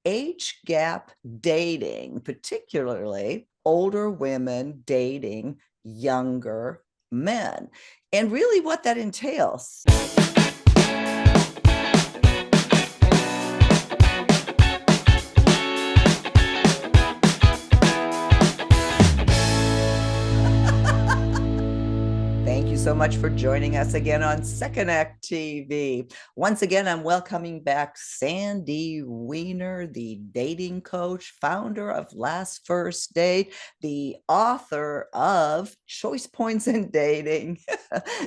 age gap dating, particularly older women dating younger men, and really what that entails. Thank you so much for joining us again on Second Act TV. Once again, I'm welcoming back Sandy Weiner, the dating coach, founder of Last First Date, the author of Choice Points in Dating.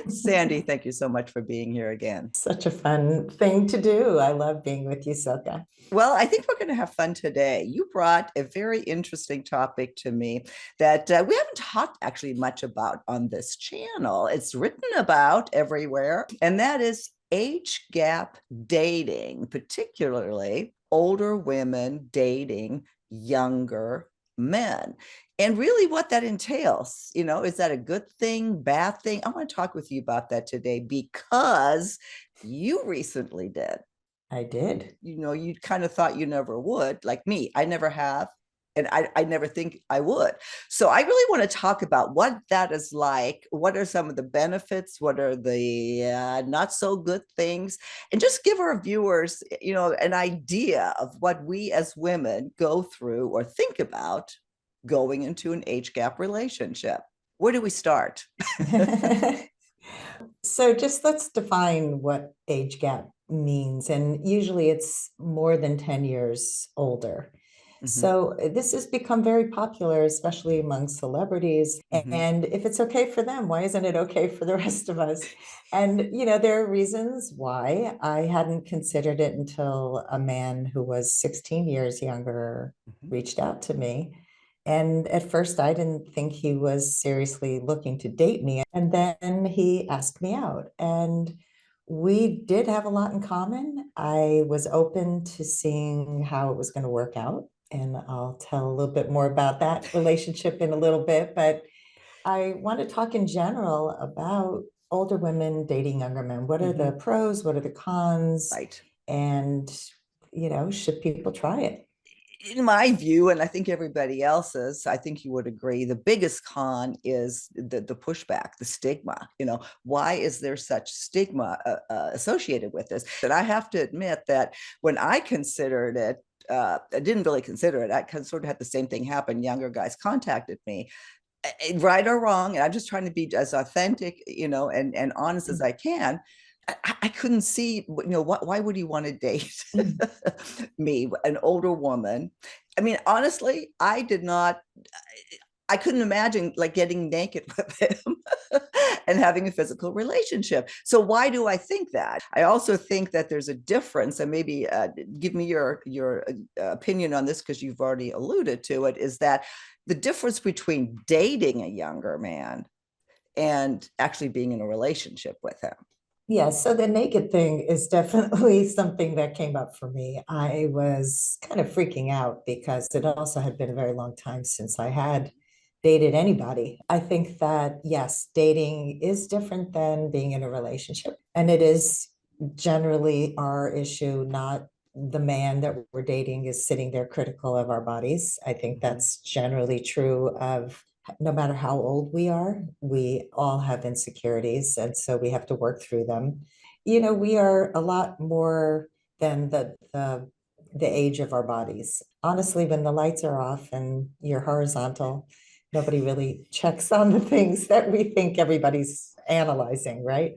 Sandy, thank you so much for being here again. Such a fun thing to do. I love being with you, Silka. Well, I think we're going to have fun today. You brought a very interesting topic to me that we haven't talked actually much about on this channel. It's written about everywhere, and that is age gap dating, particularly older women dating younger men. And really what that entails, is that a good thing, bad thing? I want to talk with you about that today because you recently did. I did. You kind of thought you never would, like me. I never have, and I never think I would. So I really want to talk about what that is like. What are some of the benefits? What are the not so good things? And just give our viewers, an idea of what we as women go through or think about going into an age gap relationship. Where do we start? So just let's define what age gap means. And usually it's more than 10 years older. So this has become very popular, especially among celebrities. And if it's okay for them, why isn't it okay for the rest of us? And, there are reasons why. I hadn't considered it until a man who was 16 years younger reached out to me. And at first, I didn't think he was seriously looking to date me. And then he asked me out. And we did have a lot in common. I was open to seeing how it was going to work out. And I'll tell a little bit more about that relationship in a little bit. But I want to talk in general about older women dating younger men. What are the pros? What are the cons? Right. And, should people try it? In my view, and I think everybody else's, I think you would agree, the biggest con is the pushback, the stigma. Why is there such stigma associated with this? And I have to admit that when I considered it, I didn't really consider it. I sort of had the same thing happen. Younger guys contacted me, right or wrong, and I'm just trying to be as authentic, and honest as I can. I couldn't see, why would he want to date me, an older woman? I mean, honestly, I couldn't imagine like getting naked with him and having a physical relationship. So why do I think that? I also think that there's a difference, and maybe give me your opinion on this because you've already alluded to it, is that the difference between dating a younger man and actually being in a relationship with him. Yeah, so the naked thing is definitely something that came up for me. I was kind of freaking out because it also had been a very long time since I had dated anybody. I think that, yes, dating is different than being in a relationship. And it is generally our issue, not the man that we're dating is sitting there critical of our bodies. I think that's generally true of no matter how old we are, we all have insecurities. And so we have to work through them. We are a lot more than the age of our bodies. Honestly, when the lights are off and you're horizontal, nobody really checks on the things that we think everybody's analyzing, right?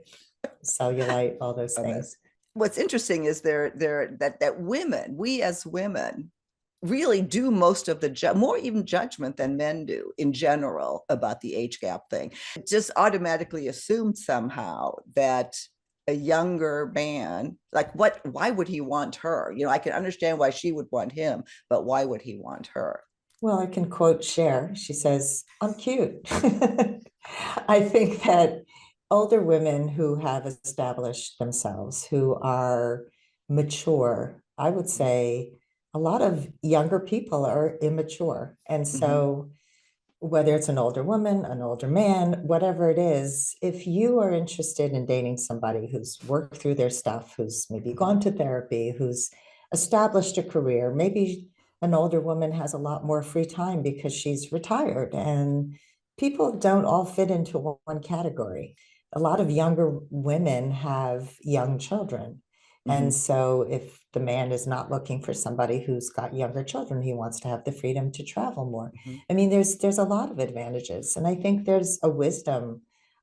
Cellulite, all those things. What's interesting is that women, we as women, really do most of the more even judgment than men do in general about the age gap thing. It just automatically assumed somehow that a younger man, like why would he want her? I can understand why she would want him, but why would he want her? Well, I can quote Cher. She says, I'm cute. I think that older women who have established themselves, who are mature, I would say a lot of younger people are immature. And so, whether it's an older woman, an older man, whatever it is, if you are interested in dating somebody who's worked through their stuff, who's maybe gone to therapy, who's established a career. Maybe an older woman has a lot more free time because she's retired, and people don't all fit into one category. A lot of younger women have young children. And Mhm, so if the man is not looking for somebody who's got younger children, he wants to have the freedom to travel more. mhm, I mean, there's a lot of advantages. And I think there's a wisdom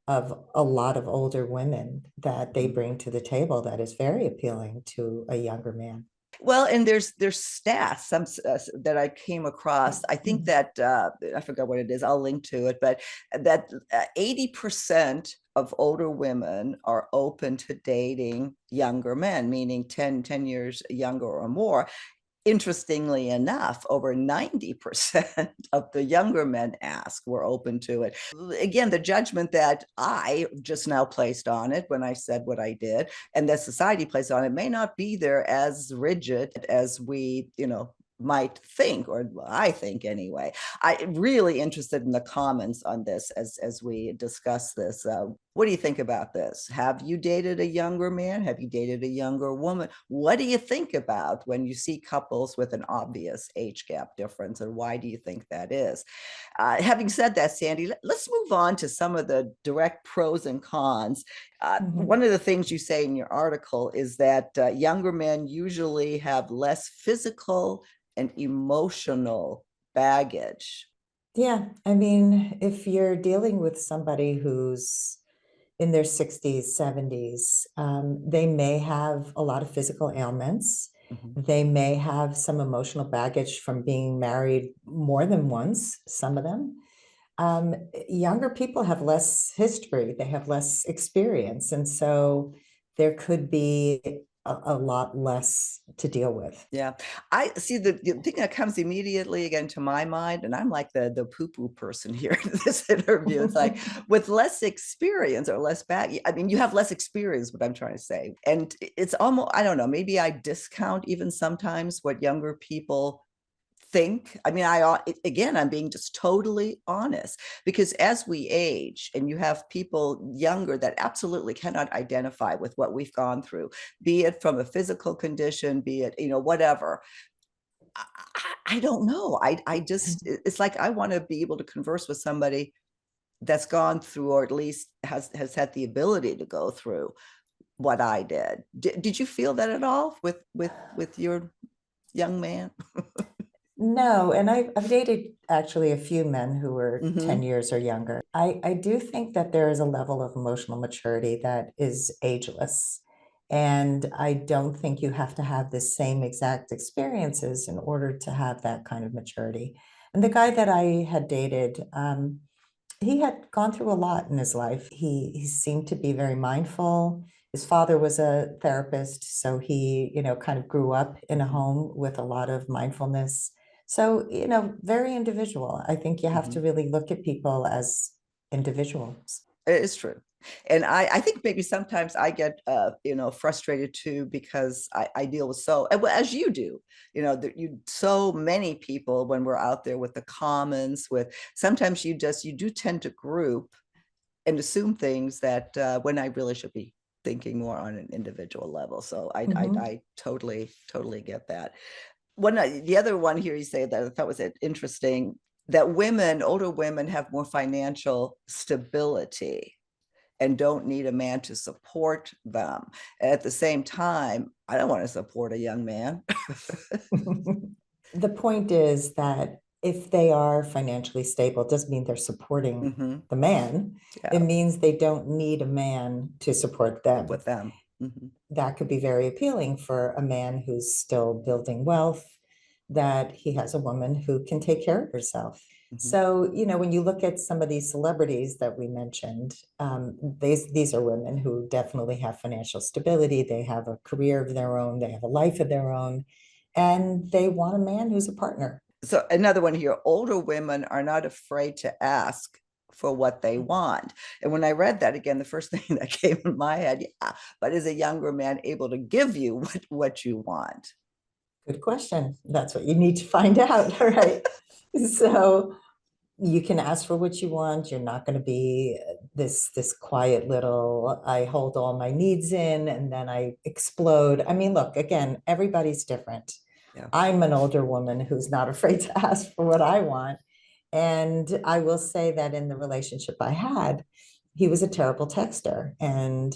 of a lot of older women that they mhm. bring to the table that is very appealing to a younger man. Well, and there's stats that I came across. I think Mhm. that I forgot what it is. I'll link to it, but that 80% of older women are open to dating younger men, meaning 10 years younger or more. Interestingly enough, over 90% of the younger men asked were open to it. Again, the judgment that I just now placed on it when I said what I did, and that society placed on it, may not be there as rigid as we, might think, or I think anyway. I'm really interested in the comments on this as we discuss this. What do you think about this? Have you dated a younger man? Have you dated a younger woman? What do you think about when you see couples with an obvious age gap difference, and why do you think that is? Having said that, Sandy, let's move on to some of the direct pros and cons. One Mhm. of the things you say in your article is that younger men usually have less physical and emotional baggage. Yeah, I mean, if you're dealing with somebody who's in their 60s, 70s, they may have a lot of physical ailments. Mhm. They may have some emotional baggage from being married more than once, some of them. Younger people have less history, they have less experience. And so there could be a lot less to deal with. Yeah, I see the thing that comes immediately again to my mind, and I'm like the poo-poo person here in this interview. It's like with less experience or less back. I mean, you have less experience, what I'm trying to say. And it's almost, I don't know, maybe I discount even sometimes what younger people think. I mean, again, I'm being just totally honest, because as we age and you have people younger that absolutely cannot identify with what we've gone through, be it from a physical condition, be it, whatever. I, I don't know. I just, it's like I want to be able to converse with somebody that's gone through, or at least has had the ability to go through what I did. Did you feel that at all with your young man? No, and I've dated actually a few men who were 10 Mm-hmm. years or younger. I do think that there is a level of emotional maturity that is ageless. And I don't think you have to have the same exact experiences in order to have that kind of maturity. And the guy that I had dated, he had gone through a lot in his life. He seemed to be very mindful. His father was a therapist, so he, kind of grew up in a Mm-hmm. home with a lot of mindfulness. So, very individual. I think you have Mm-hmm. to really look at people as individuals. It is true. And I think maybe sometimes I get, frustrated too, because I deal with well, as you do, so many people when we're out there with the comments, with sometimes you do tend to group and assume things that when I really should be thinking more on an individual level. So Mhm. I totally get that. The other one here you say that I thought was interesting, that older women have more financial stability and don't need a man to support them. At the same time, I don't want to support a young man. The point is that if they are financially stable, it doesn't mean they're supporting Mm-hmm. the man. It Yeah, means they don't need a man to support them. with them. Mm-hmm. That could be very appealing for a man who's still building wealth, that he has a woman who can take care of herself. Mm-hmm. So, when you look at some of these celebrities that we mentioned, these are women who definitely have financial stability. They have a career of their own, they have a life of their own, and they want a man who's a partner. So another one here, older women are not afraid to ask for what they want. And when I read that again, the first thing that came in my head, yeah, but is a younger man able to give you what you want? Good question. That's what you need to find out. All right. So you can ask for what you want. You're not going to be this quiet little, I hold all my needs in and then I explode. I mean, look, again, everybody's different. Yeah. I'm an older woman who's not afraid to ask for what I want. And I will say that in the relationship I had, he was a terrible texter. And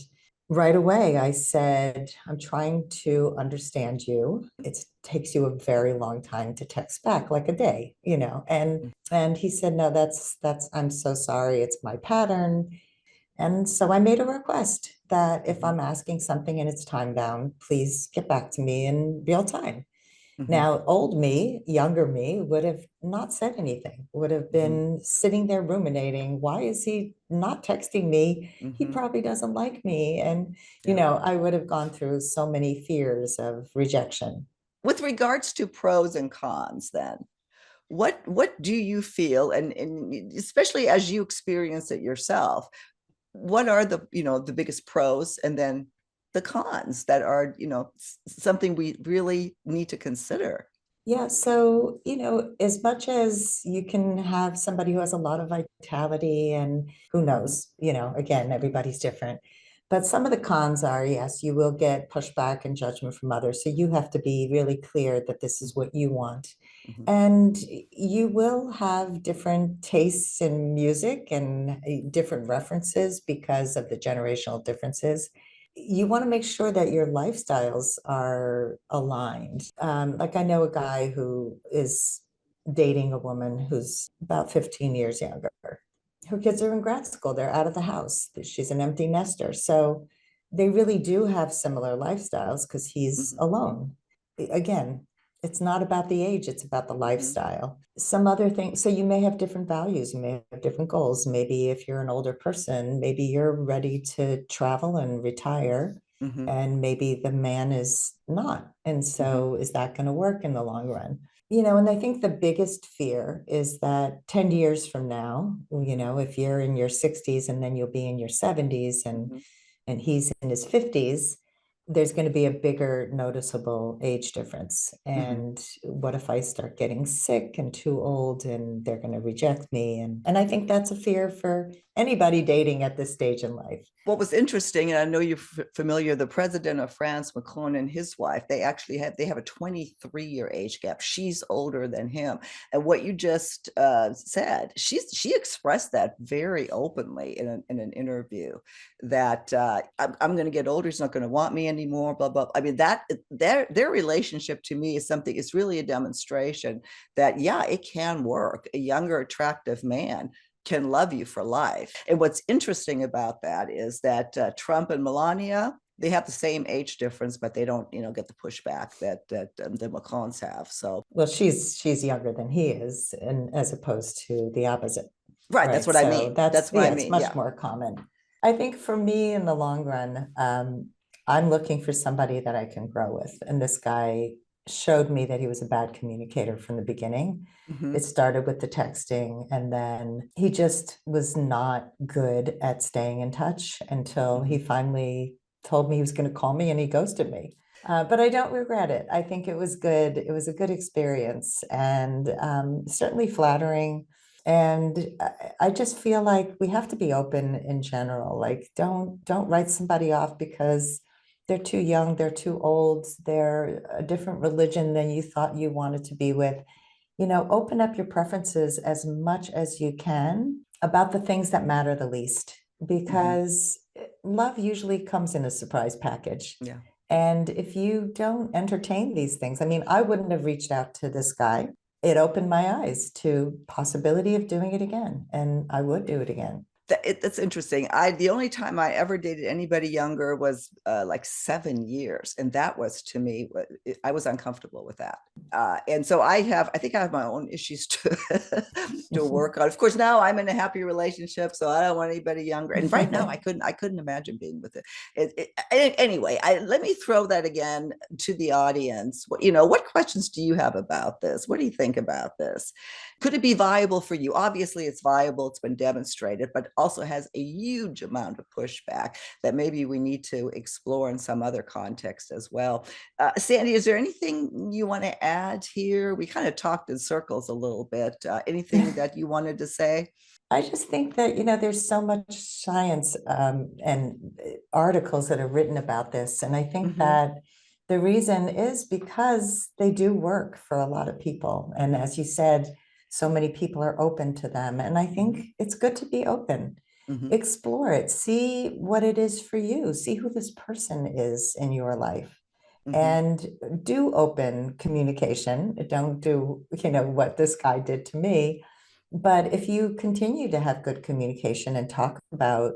right away, I said, I'm trying to understand you. It takes you a very long time to text back, like a day, you know. And he said, no, I'm so sorry. It's my pattern. And so I made a request that if Mhm. I'm asking something and it's time bound, please get back to me in real time. Mhm. Now, old me, younger me, would have not said anything, would have Mhm. been sitting there ruminating. Why is he not texting me? He Mhm. probably doesn't like me. And, Yeah. I would have gone through so many fears of rejection. With regards to pros and cons, then, what do you feel, and especially as you experience it yourself, what are the the biggest pros and then the cons that are something we really need to consider? Yeah, so, as much as you can have somebody who has a lot of vitality and who Mhm. knows, again, everybody's different. But some of the cons are, yes, you will get pushback and judgment from others. So you have to be really clear that this is Mhm. what you want. Mhm. And you will have different tastes in music and different references because of the generational differences. You want to make sure that your lifestyles are aligned. Like I know a guy who is dating a woman who's about 15 years younger. Her kids are in grad school, they're out of the house. She's an empty nester. So they really do have similar lifestyles because he's Mhm. alone. Again, it's not about the age, it's about the Mhm. lifestyle. Some other things, so you may have different values, you may have different goals. Maybe if you're an older person, maybe you're ready to travel and retire, Mhm. and maybe the man is not. And Mhm. so, is that going to work in the long run? And I think the biggest fear is that 10 years from now, if you're in your 60s and then you'll be in your 70s Mhm. and he's in his 50s, there's going to be a bigger noticeable age difference. Mhm. And what if I start getting sick and too old and they're going to reject me? And I think that's a fear for anybody dating at this stage in life. What was interesting, and I know you're familiar, the president of France, Macron, and his wife, they have a 23-year age gap. She's older than him. And what you just said, she expressed that very openly in an interview, that I'm going to get older. He's not going to want me anymore. Blah blah. I mean, that their relationship to me is something. It's really a demonstration that, yeah, it can work. A younger, attractive man can love you for life. And what's interesting about that is that Trump and Melania, they have the same age difference, but they don't, get the pushback that the Macrons have. So, Well, she's younger than he is, and as opposed to the opposite. right, that's Right. what I So mean. that's, That's what I yeah, it's mean. much Yeah. more common. I think for me in the long run, I'm looking for somebody that I can grow with. And this guy showed me that he was a bad communicator from the beginning. Mm-hmm. It started with the texting, and then he just was not good at staying in touch until Mm-hmm. he finally told me he was going to call me and he ghosted me. But I don't regret it. I think it was good. It was a good experience and certainly flattering. And I just feel like we have to be open in general. Like, don't write somebody off because they're too young, they're too old, they're a different religion than you thought you wanted to be with. Open up your preferences as much as you can about the things that matter the least, Mm-hmm. because love usually comes in a surprise package. Yeah. And if you don't entertain these things, I mean, I wouldn't have reached out to this guy. It opened my eyes to possibility of doing it again, and I would do it again. That's interesting. The only time I ever dated anybody younger was like 7 years, and that was, to me, I was uncomfortable with that. And so I think I have my own issues to to work on. Of course, now I'm in a happy relationship, so I don't want anybody younger. And right now, I couldn't imagine being with anyway. Let me throw that again to the audience. What questions do you have about this? What do you think about this? Could it be viable for you? Obviously, it's viable. It's been demonstrated, but also has a huge amount of pushback that maybe we need to explore in some other context as well. Sandy, is there anything you want to add here? We kind of talked in circles a little bit. Anything that you wanted to say? I just think that, there's so much science and articles that are written about this. And I think Mm-hmm, that the reason is because they do work for a lot of people. And as you said, so many people are open to them. And I think it's good to be open. mm-hmm, Explore it, see what it is for you, see who this person is in your life. mm-hmm, And do open communication. Don't do, what this guy did to me. But if you continue to have good communication and talk about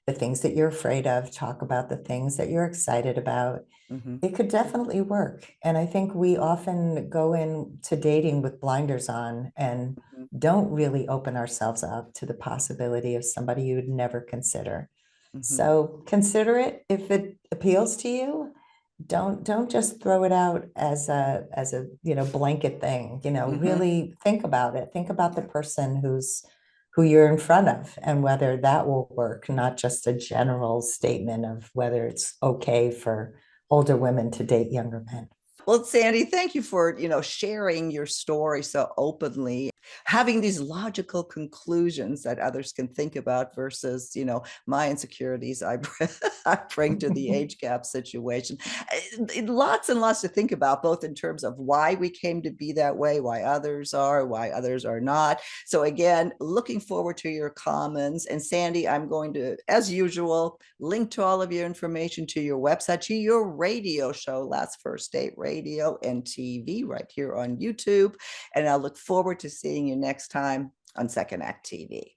the things that you're afraid of, talk about the things that you're excited about, mm-hmm, it could definitely work. And I think we often go into dating with blinders on and mm-hmm, don't really open ourselves up to the possibility of somebody you would never consider. mm-hmm, So consider it if it appeals to you. Don't just throw it out as a blanket thing. mm-hmm. Really think about it. Think about the Yeah. person who you're in front of and whether that will work, not just a general statement of whether it's okay for older women to date younger men. Well, Sandy, thank you for, sharing your story so openly, having these logical conclusions that others can think about versus, my insecurities I bring to the age gap situation. Lots and lots to think about, both in terms of why we came to be that way, why others are not. So again, looking forward to your comments. And Sandy, I'm going to, as usual, link to all of your information to your website, to your radio show, Last First Date Radio and TV, right here on YouTube. And I look forward to seeing you next time on Second Act TV.